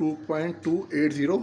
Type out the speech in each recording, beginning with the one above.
2.280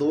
2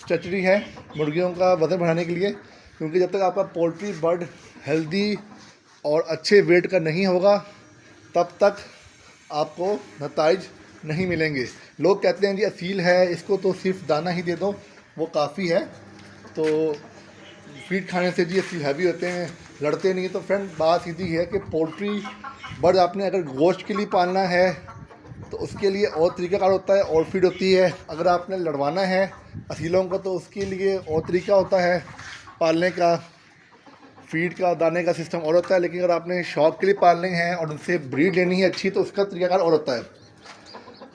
strategy है मुर्गियों का वज़न बढ़ाने के लिए, क्योंकि जब तक आपका पोल्ट्री बर्ड हेल्दी और अच्छे वेट का नहीं होगा तब तक आपको नताइज नहीं मिलेंगे। लोग कहते हैं जी असील है, इसको तो सिर्फ दाना ही दे दो, वो काफ़ी है, तो फीड खाने से जी असील हैवी होते हैं, लड़ते नहीं। तो फ्रेंड बात सीधी है कि पोल्ट्री बर्ड आपने अगर गोश्त के लिए पालना है तो उसके लिए और तरीक़ाकार होता है, और फीड होती है। अगर आपने लड़वाना है असीलों को तो उसके लिए और तरीका होता है पालने का, फीड का, दाने का सिस्टम और होता है। लेकिन अगर आपने शौक़ के लिए पालने हैं और उनसे ब्रीड लेनी है अच्छी तो उसका तरीकाकार और होता है।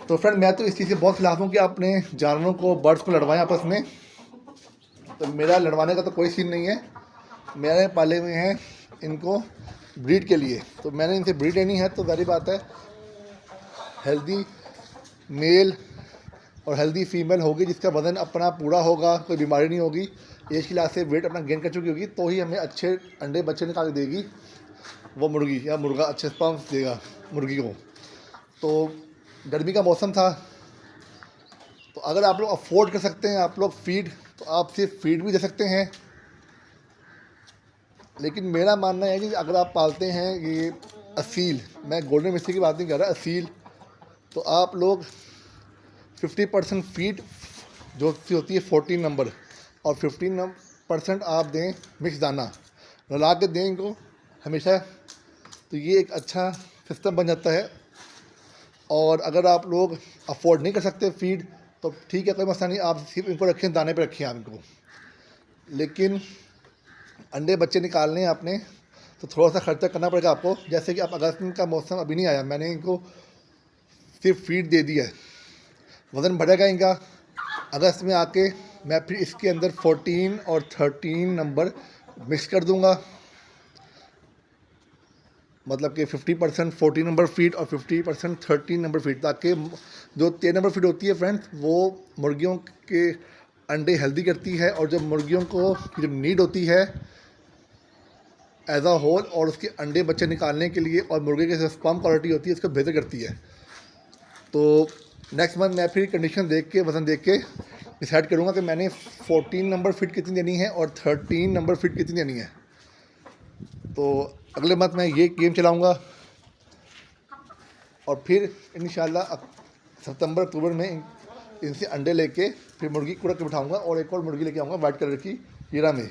तो फ्रेंड मैं तो इस चीज़ से बहुत खिलाफ हूँ कि आपने जानवरों को, बर्ड्स को लड़वाएं आपस में। तो मेरा लड़वाने का तो कोई सीन नहीं है, मैंने पाले हुए हैं इनको ब्रीड के लिए। तो मैंने इनसे ब्रीड लेनी है तो ज़ाहिर बात है हेल्दी मेल और हेल्दी फीमेल होगी जिसका वज़न अपना पूरा होगा, कोई बीमारी नहीं होगी, एज के लिहाज से वेट अपना गेन कर चुकी होगी, तो ही हमें अच्छे अंडे बच्चे निकाल देगी वो मुर्गी या मुर्गा, अच्छे स्पर्म्स देगा मुर्गी को। तो गर्मी का मौसम था, तो अगर आप लोग अफोर्ड कर सकते हैं आप लोग फीड, तो आप सिर्फ फीड भी दे सकते हैं। लेकिन मेरा मानना है कि अगर आप पालते हैं ये असील, मैं गोल्डन मिस्ट्री की बात नहीं कर रहा, असील, तो आप लोग 50% फीड जो होती है 14 नंबर और 15% आप दें मिक्स दाना, रला के दें इनको हमेशा, तो ये एक अच्छा सिस्टम बन जाता है। और अगर आप लोग अफोर्ड नहीं कर सकते फीड तो ठीक है, कोई मसला नहीं, आप सिर्फ इनको रखें, दाने पे रखिए आप इनको। लेकिन अंडे बच्चे निकालने हैं आपने तो थोड़ा सा खर्चा करना पड़ेगा आपको। जैसे कि अब अगस्त का मौसम अभी नहीं आया, मैंने इनको सिर्फ फीड दे दी है, वज़न बढ़ेगा इनका। अगस्त में आके मैं फिर इसके अंदर 14 और 13 नंबर मिक्स कर दूंगा, मतलब कि 50% 14 नंबर फीड और 50% 13 नंबर फीड, ताकि जो 13 नंबर फीड होती है फ्रेंड्स वो मुर्गियों के अंडे हेल्दी करती है, और जब मुर्गियों को जो नीड होती है एज अ होल और उसके अंडे बच्चे निकालने के लिए और मुर्गे की स्पर्म क्वालिटी होती है इसको बेहतर करती है। तो नेक्स्ट मंथ मैं फिर कंडीशन देख के, वज़न देख के डिसाइड करूँगा कि मैंने 14 नंबर फीड कितनी देनी है और 13 नंबर फीड कितनी देनी है। तो अगले मंथ मैं ये गेम चलाऊँगा और फिर इंशाल्लाह सितंबर अक्टूबर में इनसे अंडे लेके फिर मुर्गी कुड़ा के बिठाऊँगा और एक और मुर्गी लेके आऊँगा वाइट कलर की हीरा में।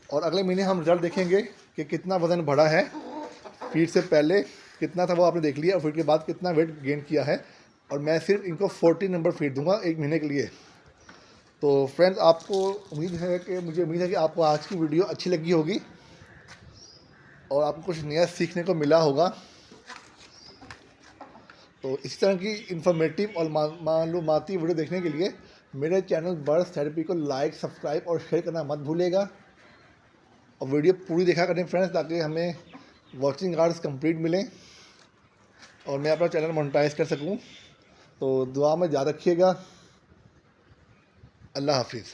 और अगले महीने हम रिजल्ट देखेंगे कि कितना वज़न बढ़ा है, फीड से पहले कितना था वो आपने देख लिया, और फीड के बाद कितना वेट गेन किया है। और मैं सिर्फ इनको 14 नंबर फीड दूंगा एक महीने के लिए। तो फ्रेंड्स आपको मुझे उम्मीद है कि आपको आज की वीडियो अच्छी लगी होगी और आपको कुछ नया सीखने को मिला होगा। तो इसी तरह की इन्फॉर्मेटिव और मालूमाती वीडियो देखने के लिए मेरे चैनल बर्ड्स थेरेपी को लाइक, सब्सक्राइब और शेयर करना मत भूलिएगा, और वीडियो पूरी देखा करें फ्रेंड्स, ताकि हमें वॉचिंग आवर्स कंप्लीट मिलें और मैं अपना चैनल मोनेटाइज कर सकूं। तो दुआ में याद रखिएगा। अल्लाह हाफिज़।